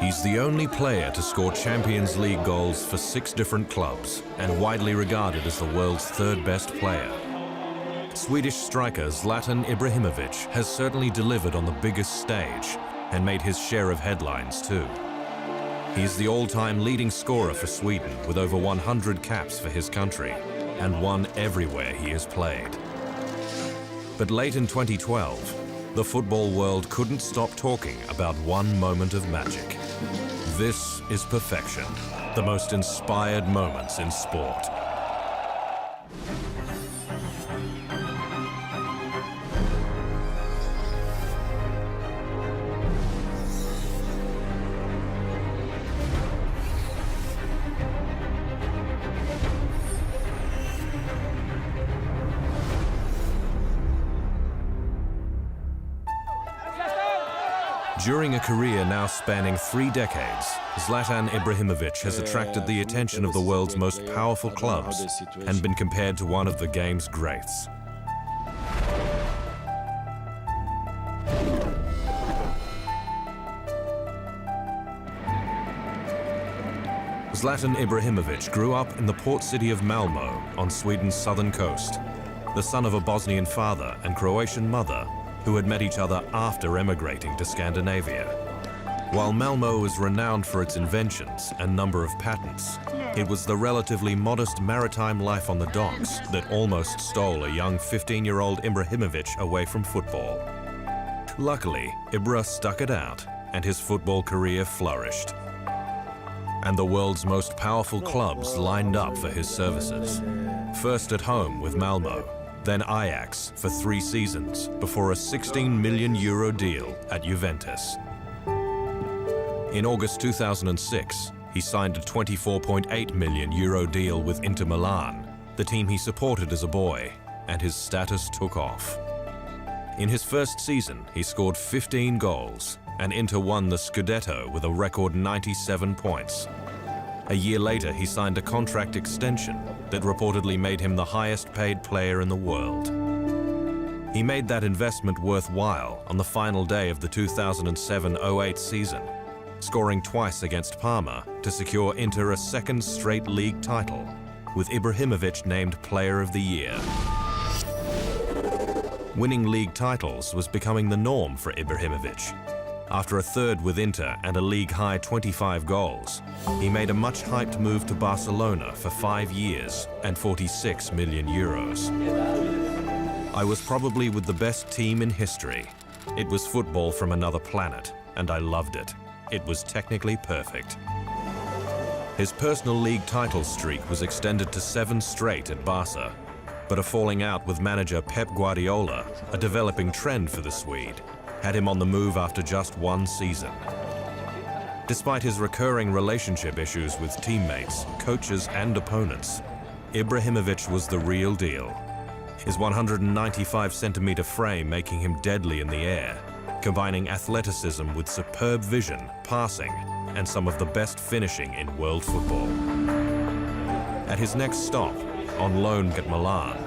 He's the only player to score Champions League goals for 6 different clubs and widely regarded as the world's 3rd best player. Swedish striker Zlatan Ibrahimović has certainly delivered on the biggest stage and made his share of headlines too. He is the all-time leading scorer for Sweden with over 100 caps for his country and won everywhere he has played. But late in 2012, the football world couldn't stop talking about one moment of magic. This is perfection, the most inspired moments in sport. During a career now spanning 3 decades, Zlatan Ibrahimović has attracted the attention of the world's most powerful clubs and been compared to one of the game's greats. Zlatan Ibrahimović grew up in the port city of Malmö on Sweden's southern coast, the son of a Bosnian father and Croatian mother who had met each other after emigrating to Scandinavia. While Malmö was renowned for its inventions and number of patents, it was the relatively modest maritime life on the docks that almost stole a young 15-year-old Ibrahimović away from football. Luckily, Ibra stuck it out and his football career flourished. And the world's most powerful clubs lined up for his services. First at home with Malmö, then Ajax for 3 seasons before a €16 million deal at Juventus. In August 2006, he signed a €24.8 million deal with Inter Milan, the team he supported as a boy, and his status took off. In his first season, he scored 15 goals, and Inter won the Scudetto with a record 97 points. A year later, he signed a contract extension that reportedly made him the highest paid player in the world. He made that investment worthwhile on the final day of the 2007-08 season, scoring twice against Parma to secure Inter a 2nd straight league title, with Ibrahimović named Player of the Year. Winning league titles was becoming the norm for Ibrahimović. After a 3rd with Inter and a league-high 25 goals, he made a much-hyped move to Barcelona for 5 years and €46 million. I was probably with the best team in history. It was football from another planet, and I loved it. It was technically perfect. His personal league title streak was extended to 7 straight at Barca, but a falling out with manager Pep Guardiola, a developing trend for the Swede, had him on the move after just 1 season. Despite his recurring relationship issues with teammates, coaches and opponents, Ibrahimović was the real deal. His 195-centimeter frame making him deadly in the air, combining athleticism with superb vision, passing, and some of the best finishing in world football. At his next stop, on loan at Milan,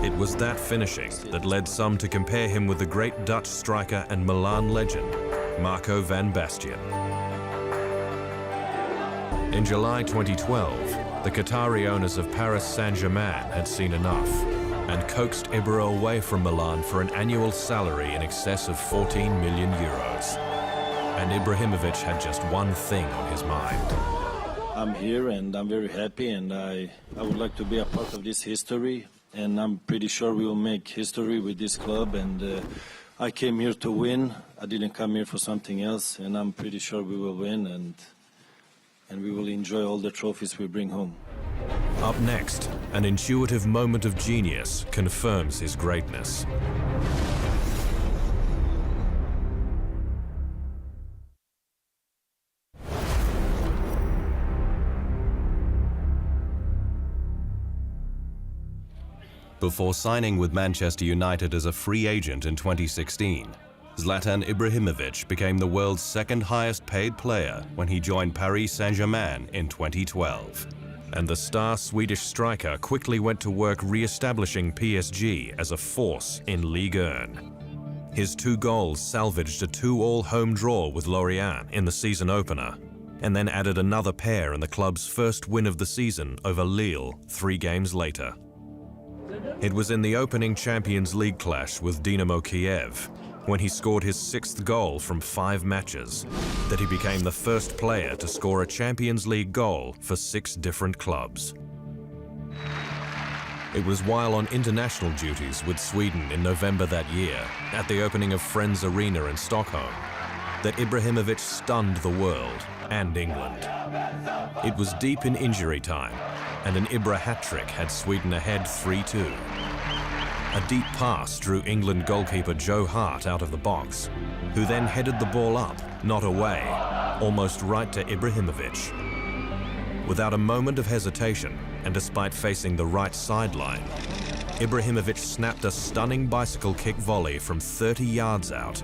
it was that finishing that led some to compare him with the great Dutch striker and Milan legend, Marco van Basten. In July 2012, the Qatari owners of Paris Saint-Germain had seen enough and coaxed Ibra away from Milan for an annual salary in excess of €14 million. And Ibrahimović had just one thing on his mind. I'm here and I'm very happy, and I would like to be a part of this history. And I'm pretty sure we will make history with this club, and I came here to win. I didn't come here for something else, and I'm pretty sure we will win, and we will enjoy all the trophies we bring home. Up next, an intuitive moment of genius confirms his greatness. Before signing with Manchester United as a free agent in 2016, Zlatan Ibrahimović became the world's 2nd highest paid player when he joined Paris Saint-Germain in 2012. And the star Swedish striker quickly went to work re-establishing PSG as a force in Ligue 1. His 2 goals salvaged a 2-2 home draw with Lorient in the season opener, and then added another pair in the club's first win of the season over Lille 3 games later. It was in the opening Champions League clash with Dynamo Kiev, when he scored his 6th goal from 5 matches, that he became the first player to score a Champions League goal for 6 different clubs. It was while on international duties with Sweden in November that year, at the opening of Friends Arena in Stockholm, that Ibrahimović stunned the world and England. It was deep in injury time, and an Ibra hat-trick had Sweden ahead 3-2. A deep pass drew England goalkeeper Joe Hart out of the box, who then headed the ball up, not away, almost right to Ibrahimović. Without a moment of hesitation, and despite facing the right sideline, Ibrahimović snapped a stunning bicycle kick volley from 30 yards out,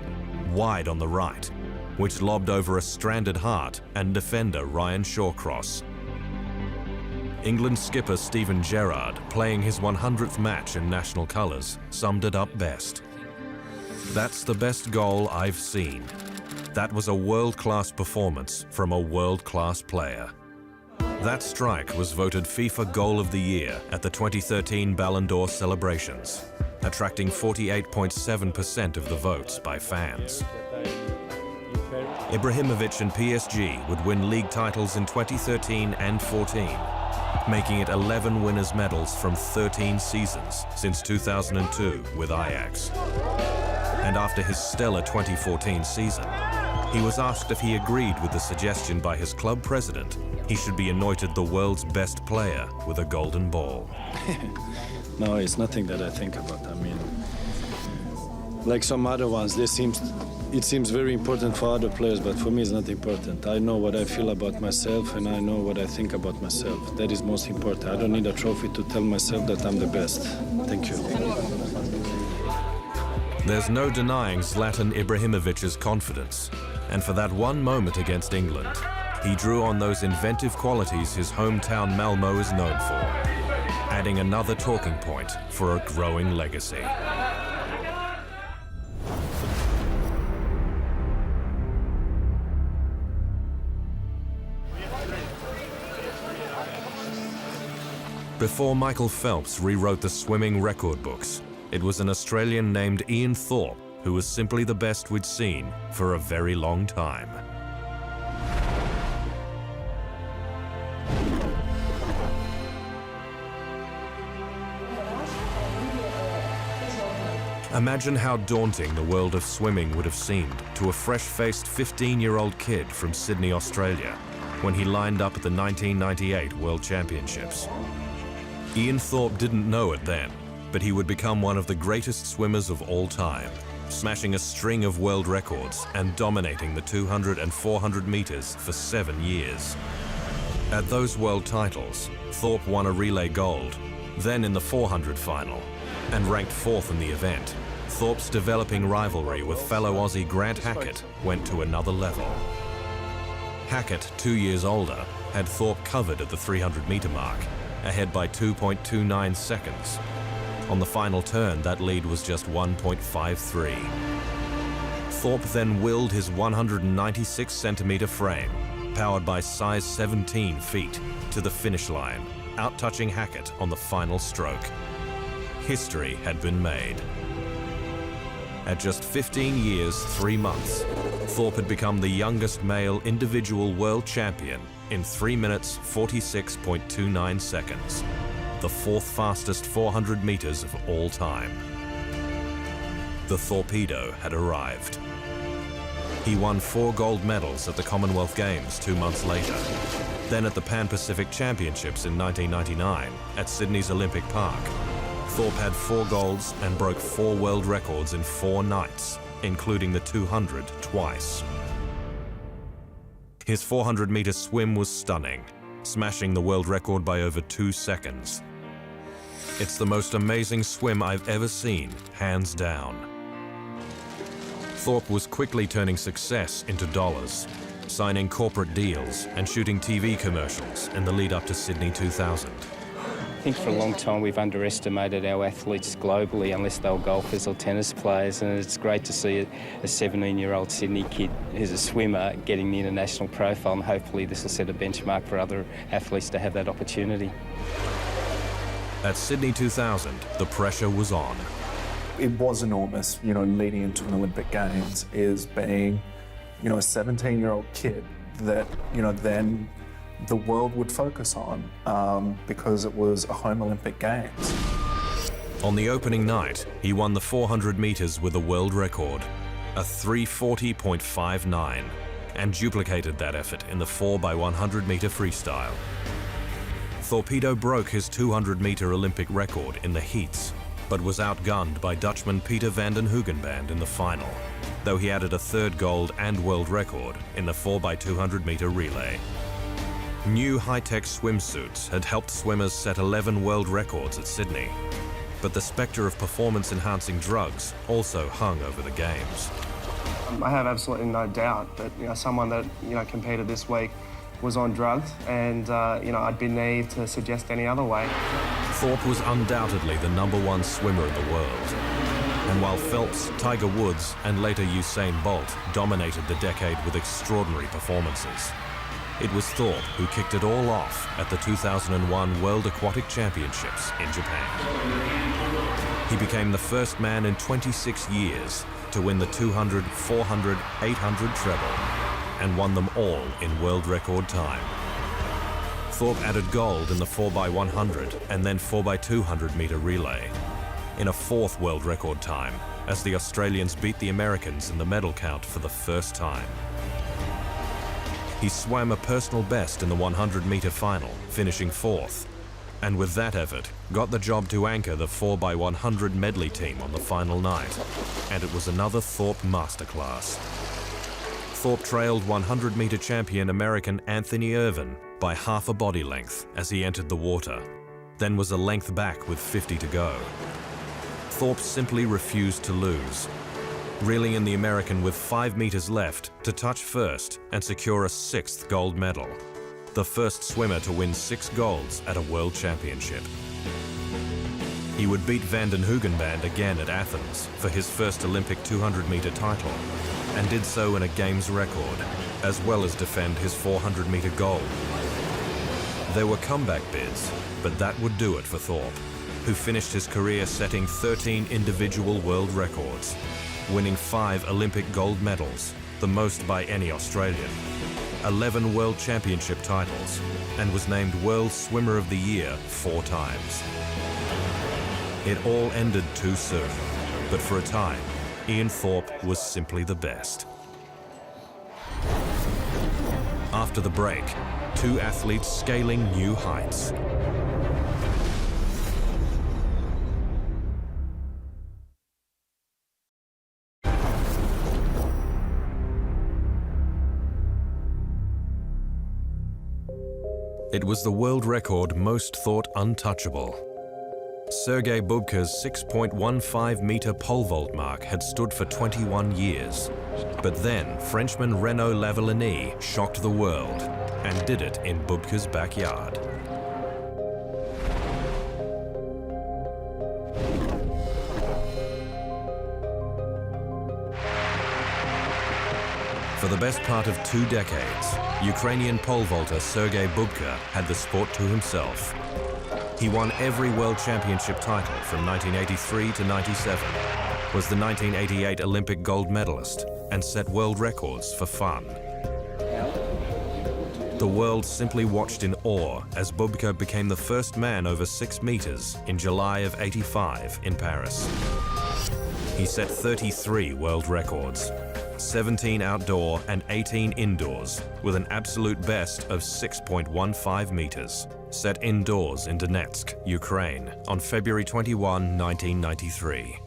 wide on the right, which lobbed over a stranded Hart and defender Ryan Shawcross. England skipper Steven Gerrard, playing his 100th match in national colours, summed it up best. "That's the best goal I've seen. That was a world-class performance from a world-class player." That strike was voted FIFA Goal of the Year at the 2013 Ballon d'Or celebrations, attracting 48.7% of the votes by fans. Ibrahimović and PSG would win league titles in 2013 and 14, making it 11 winners' medals from 13 seasons since 2002 with Ajax. And after his stellar 2014 season, he was asked if he agreed with the suggestion by his club president he should be anointed the world's best player with a golden ball. No, it's nothing that I think about. I mean, like some other ones, it seems very important for other players, but for me it's not important. I know what I feel about myself and I know what I think about myself. That is most important. I don't need a trophy to tell myself that I'm the best. Thank you. There's no denying Zlatan Ibrahimovic's confidence, and for that one moment against England, he drew on those inventive qualities his hometown Malmö is known for, adding another talking point for a growing legacy. Before Michael Phelps rewrote the swimming record books, it was an Australian named Ian Thorpe who was simply the best we'd seen for a very long time. Imagine how daunting the world of swimming would have seemed to a fresh-faced 15-year-old kid from Sydney, Australia, when he lined up at the 1998 World Championships. Ian Thorpe didn't know it then, but he would become one of the greatest swimmers of all time, smashing a string of world records and dominating the 200 and 400 meters for 7 years. At those world titles, Thorpe won a relay gold, then in the 400 final, and ranked 4th in the event. Thorpe's developing rivalry with fellow Aussie Grant Hackett went to another level. Hackett, 2 years older, had Thorpe covered at the 300-meter mark, ahead by 2.29 seconds. On the final turn, that lead was just 1.53. Thorpe then willed his 196-centimeter frame, powered by size 17 feet, to the finish line, out-touching Hackett on the final stroke. History had been made. At just 15 years, 3 months, Thorpe had become the youngest male individual world champion in 3 minutes 46.29 seconds, the 4th fastest 400 meters of all time. The Torpedo had arrived. He won 4 gold medals at the Commonwealth Games 2 months later, then at the Pan-Pacific Championships in 1999 at Sydney's Olympic Park. Thorpe had 4 golds and broke 4 world records in 4 nights, including the 200 twice. His 400-meter swim was stunning, smashing the world record by over 2 seconds. It's the most amazing swim I've ever seen, hands down. Thorpe was quickly turning success into dollars, signing corporate deals and shooting TV commercials in the lead up to Sydney 2000. think for a long time we've underestimated our athletes globally unless they were golfers or tennis players, and it's great to see a 17-year-old Sydney kid who's a swimmer getting the international profile, and hopefully this will set a benchmark for other athletes to have that opportunity. At Sydney 2000, the pressure was on. It was enormous, you know, leading into an Olympic Games is being, you know, a 17-year-old kid that, you know, then the world would focus on because it was a home Olympic Games. On the opening night, he won the 400 metres with a world record, a 3:40.59, and duplicated that effort in the 4x100 metre freestyle. Thorpedo broke his 200-metre Olympic record in the heats, but was outgunned by Dutchman Peter van den Hoogenband in the final, though he added a third gold and world record in the 4x200 metre relay. New high-tech swimsuits had helped swimmers set 11 world records at Sydney, but the spectre of performance-enhancing drugs also hung over the Games. I have absolutely no doubt that, you know, someone that, you know, competed this week was on drugs, and, you know, I'd be naive to suggest any other way. Thorpe was undoubtedly the #1 swimmer in the world. And while Phelps, Tiger Woods, and later Usain Bolt dominated the decade with extraordinary performances, it was Thorpe who kicked it all off at the 2001 World Aquatic Championships in Japan. He became the first man in 26 years to win the 200, 400, 800 treble, and won them all in world record time. Thorpe added gold in the 4x100 and then 4x200 metre relay, in a fourth world record time, as the Australians beat the Americans in the medal count for the first time. He swam a personal best in the 100 metre final, finishing fourth, and with that effort, got the job to anchor the 4x100 medley team on the final night, and it was another Thorpe masterclass. Thorpe trailed 100 metre champion American Anthony Irvin by half a body length as he entered the water, then was a length back with 50 to go. Thorpe simply refused to lose, reeling in the American with 5 metres left to touch first and secure a 6th gold medal, the first swimmer to win 6 golds at a world championship. He would beat van den Hoogenband again at Athens for his first Olympic 200 metre title, and did so in a Games record, as well as defend his 400 metre gold. There were comeback bids, but that would do it for Thorpe, who finished his career setting 13 individual world records, winning 5 Olympic gold medals, the most by any Australian, 11 World Championship titles, and was named World Swimmer of the Year 4 times. It all ended too soon, but for a time, Ian Thorpe was simply the best. After the break, 2 athletes scaling new heights. It was the world record most thought untouchable. Sergei Bubka's 6.15 metre pole vault mark had stood for 21 years. But then Frenchman Renaud Lavillenie shocked the world and did it in Bubka's backyard. For the best part of 2 decades, Ukrainian pole vaulter Sergei Bubka had the sport to himself. He won every World Championship title from 1983 to 97, was the 1988 Olympic gold medalist, and set world records for fun. The world simply watched in awe as Bubka became the first man over 6 meters in July of '85 in Paris. He set 33 world records, 17 outdoor and 18 indoors, with an absolute best of 6.15 meters, set indoors in Donetsk, Ukraine, on February 21, 1993.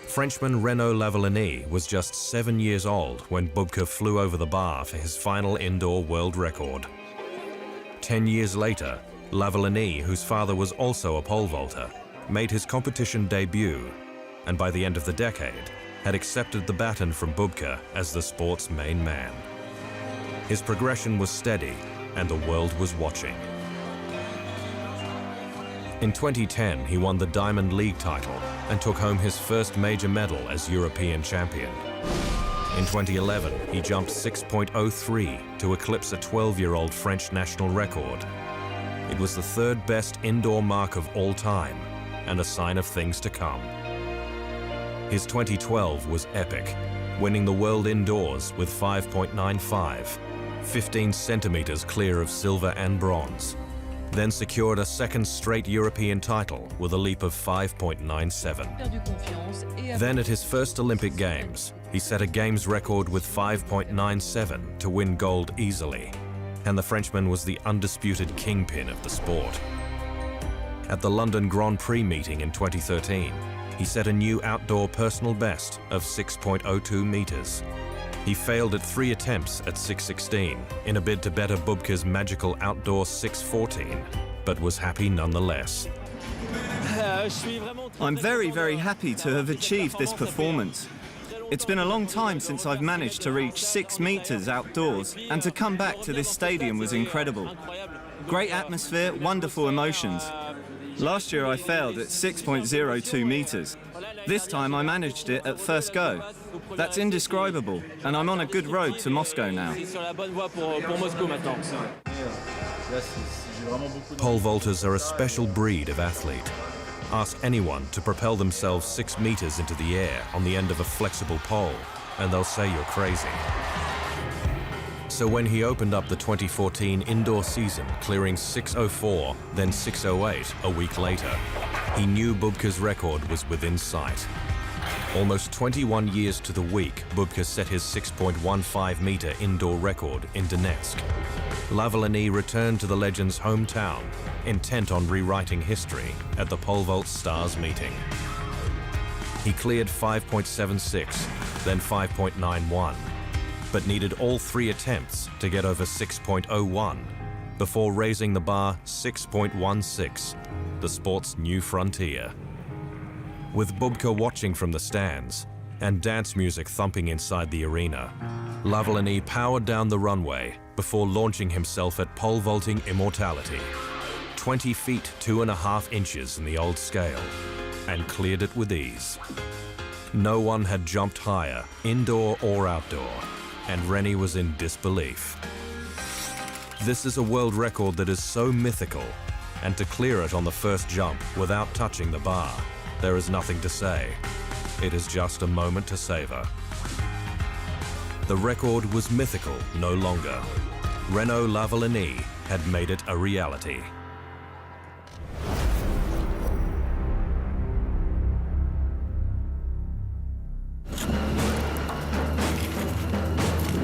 Frenchman Renaud Lavillenie was just 7 years old when Bubka flew over the bar for his final indoor world record. 10 years later, Lavillenie, whose father was also a pole vaulter, made his competition debut, and by the end of the decade, had accepted the baton from Bubka as the sport's main man. His progression was steady, and the world was watching. In 2010, he won the Diamond League title and took home his first major medal as European champion. In 2011, he jumped 6.03 to eclipse a 12-year-old French national record. It was the third best indoor mark of all time and a sign of things to come. His 2012 was epic, winning the world indoors with 5.95, 15 centimeters clear of silver and bronze, then secured a second straight European title with a leap of 5.97. Then at his first Olympic Games, he set a Games record with 5.97 to win gold easily, and the Frenchman was the undisputed kingpin of the sport. At the London Grand Prix meeting in 2013, he set a new outdoor personal best of 6.02 meters. He failed at 3 attempts at 6.16 in a bid to better Bubka's magical outdoor 6.14, but was happy nonetheless. I'm very, very happy to have achieved this performance. It's been a long time since I've managed to reach 6 meters outdoors, and to come back to this stadium was incredible. Great atmosphere, wonderful emotions. Last year I failed at 6.02 meters. This time I managed it at first go. That's indescribable, and I'm on a good road to Moscow now. Pole vaulters are a special breed of athlete. Ask anyone to propel themselves 6 meters into the air on the end of a flexible pole, and they'll say you're crazy. So when he opened up the 2014 indoor season, clearing 6.04, then 6.08 a week later, he knew Bubka's record was within sight. Almost 21 years to the week, Bubka set his 6.15-meter indoor record in Donetsk. Lavillenie returned to the legend's hometown, intent on rewriting history at the pole vault stars meeting. He cleared 5.76, then 5.91, but needed all 3 attempts to get over 6.01 before raising the bar 6.16, the sport's new frontier. With Bubka watching from the stands and dance music thumping inside the arena, Lavillenie powered down the runway before launching himself at pole vaulting immortality. 20 feet 2.5 inches in the old scale, and cleared it with ease. No one had jumped higher, indoor or outdoor, and Rennie was in disbelief. This is a world record that is so mythical, and to clear it on the first jump without touching the bar, there is nothing to say. It is just a moment to savor. The record was mythical no longer. Renaud Lavillenie had made it a reality.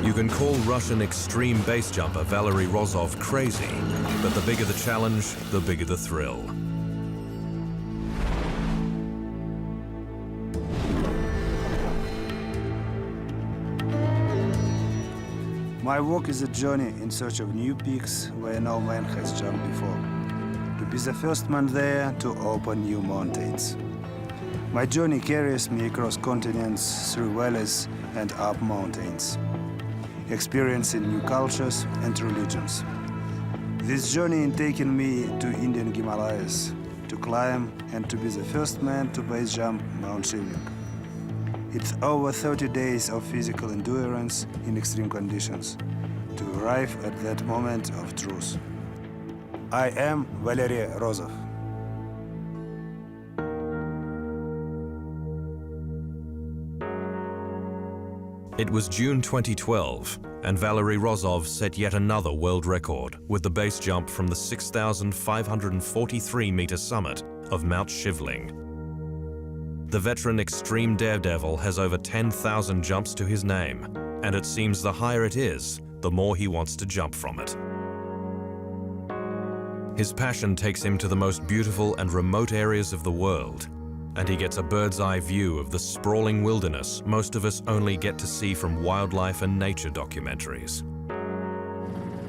You can call Russian extreme base jumper Valery Rozov crazy, but the bigger the challenge, the bigger the thrill. My work is a journey in search of new peaks where no man has jumped before. To be the first man there to open new mountains. My journey carries me across continents, through valleys and up mountains, experiencing new cultures and religions. This journey is taking me to Indian Himalayas, to climb and to be the first man to base jump Mount Everest. It's over 30 days of physical endurance in extreme conditions to arrive at that moment of truth. I am Valery Rozov. It was June 2012, and Valery Rozov set yet another world record with the base jump from the 6,543-meter summit of Mount Shivling. The veteran extreme daredevil has over 10,000 jumps to his name, and it seems the higher it is, the more he wants to jump from it. His passion takes him to the most beautiful and remote areas of the world, and he gets a bird's-eye view of the sprawling wilderness most of us only get to see from wildlife and nature documentaries.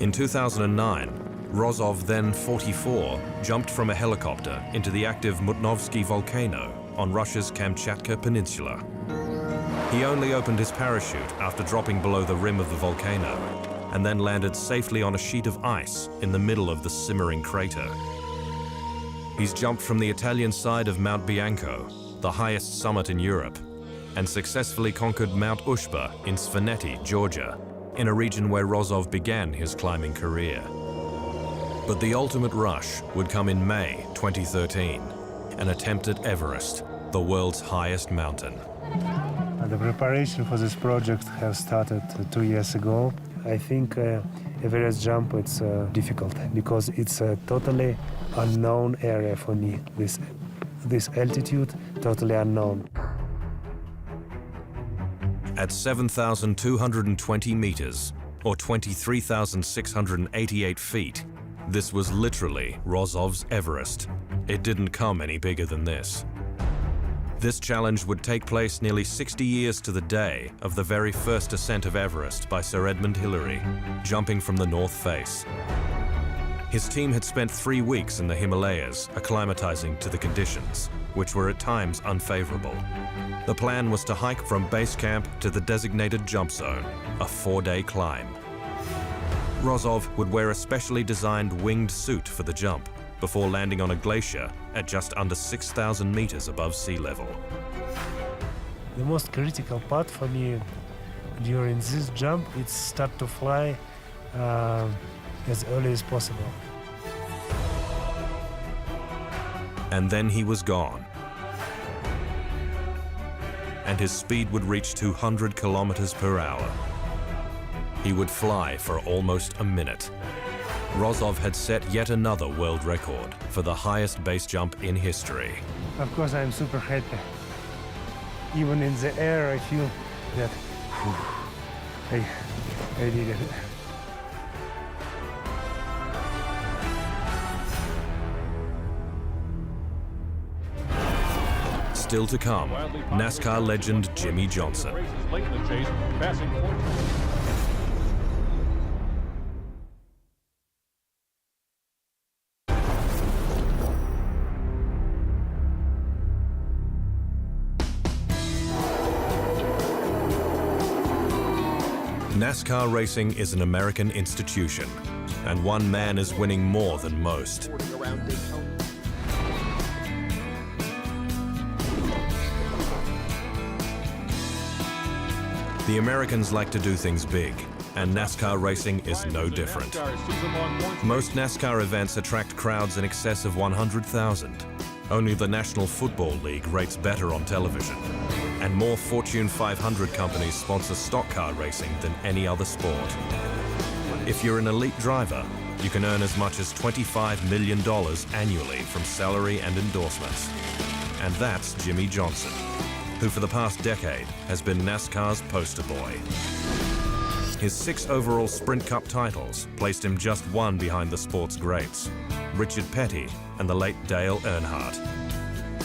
In 2009, Rozov, then 44, jumped from a helicopter into the active Mutnovsky volcano on Russia's Kamchatka Peninsula. He only opened his parachute after dropping below the rim of the volcano, and then landed safely on a sheet of ice in the middle of the simmering crater. He's jumped from the Italian side of Mount Bianco, the highest summit in Europe, and successfully conquered Mount Ushba in Svaneti, Georgia, in a region where Rozov began his climbing career. But the ultimate rush would come in May 2013, an attempt at Everest, the world's highest mountain. The preparation for this project has started 2 years ago. I think Everest jump it's difficult because it's a totally unknown area for me. This altitude, totally unknown. At 7,220 meters, or 23,688 feet, this was literally Rozov's Everest. It didn't come any bigger than this. This challenge would take place nearly 60 years to the day of the very first ascent of Everest by Sir Edmund Hillary, jumping from the North Face. His team had spent 3 weeks in the Himalayas acclimatizing to the conditions, which were at times unfavorable. The plan was to hike from base camp to the designated jump zone, a 4-day climb. Rozov would wear a specially designed winged suit for the jump before landing on a glacier at just under 6,000 meters above sea level. The most critical part for me during this jump is start to fly as early as possible. And then he was gone. And his speed would reach 200 kilometers per hour. He would fly for almost a minute. Rozov had set yet another world record for the highest base jump in history. Of course, I'm super happy. Even in the air, I feel that I did it. Still to come, NASCAR legend Jimmie Johnson. NASCAR racing is an American institution, and one man is winning more than most. The Americans like to do things big, and NASCAR racing is no different. Most NASCAR events attract crowds in excess of 100,000. Only the National Football League rates better on television, and more Fortune 500 companies sponsor stock car racing than any other sport. If you're an elite driver, you can earn as much as $25 million annually from salary and endorsements. And that's Jimmie Johnson, who for the past decade has been NASCAR's poster boy. His 6 overall Sprint Cup titles placed him just one behind the sport's greats, Richard Petty and the late Dale Earnhardt.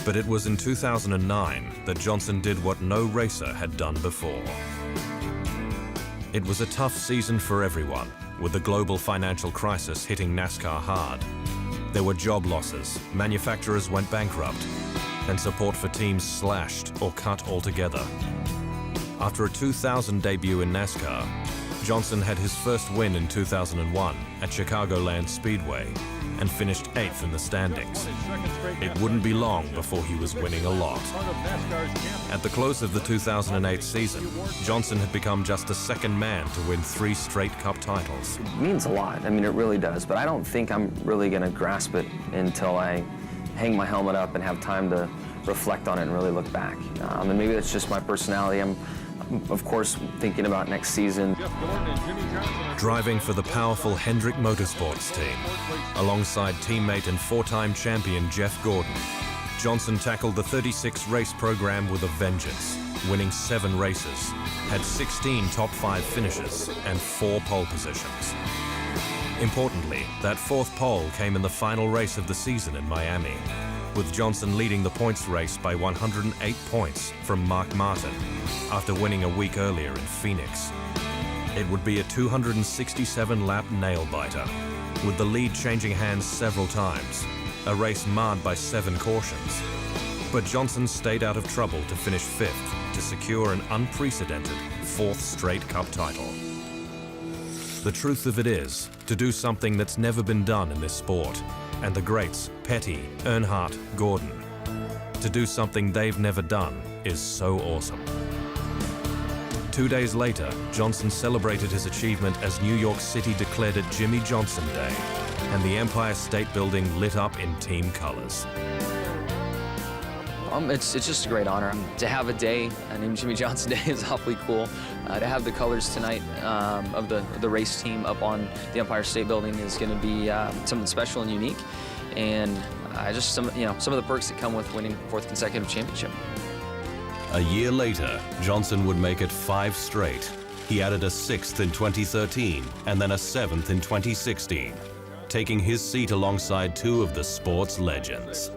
But it was in 2009 that Johnson did what no racer had done before. It was a tough season for everyone, with the global financial crisis hitting NASCAR hard. There were job losses, manufacturers went bankrupt, and support for teams slashed or cut altogether. After a 2000 debut in NASCAR, Johnson had his first win in 2001 at Chicagoland Speedway and finished 8th in the standings. It wouldn't be long before he was winning a lot. At the close of the 2008 season, Johnson had become just the second man to win 3 straight Cup titles. It means a lot. I mean, it really does. But I don't think I'm really going to grasp it until I hang my helmet up and have time to reflect on it and really look back. And maybe that's just my personality. I'm, of course, thinking about next season. Driving for the powerful Hendrick Motorsports team, alongside teammate and 4-time champion Jeff Gordon, Johnson tackled the 36-race program with a vengeance, winning 7 races, had 16 top 5 finishes, and 4 pole positions. Importantly, that 4th pole came in the final race of the season in Miami, with Johnson leading the points race by 108 points from Mark Martin after winning a week earlier in Phoenix. It would be a 267-lap nail-biter, with the lead changing hands several times, a race marred by 7 cautions. But Johnson stayed out of trouble to finish 5th to secure an unprecedented 4th straight Cup title. The truth of it is, to do something that's never been done in this sport, and the greats Petty, Earnhardt, Gordon. To do something they've never done is so awesome. 2 days later, Johnson celebrated his achievement as New York City declared it Jimmie Johnson Day, and the Empire State Building lit up in team colors. It's just a great honor. To have a day named Jimmie Johnson Day is awfully cool. To have the colors tonight of the race team up on the Empire State Building is going to be something special and unique. And just some of the perks that come with winning 4th consecutive championship. A year later, Johnson would make it 5 straight. He added a 6th in 2013 and then a 7th in 2016, taking his seat alongside 2 of the sport's legends.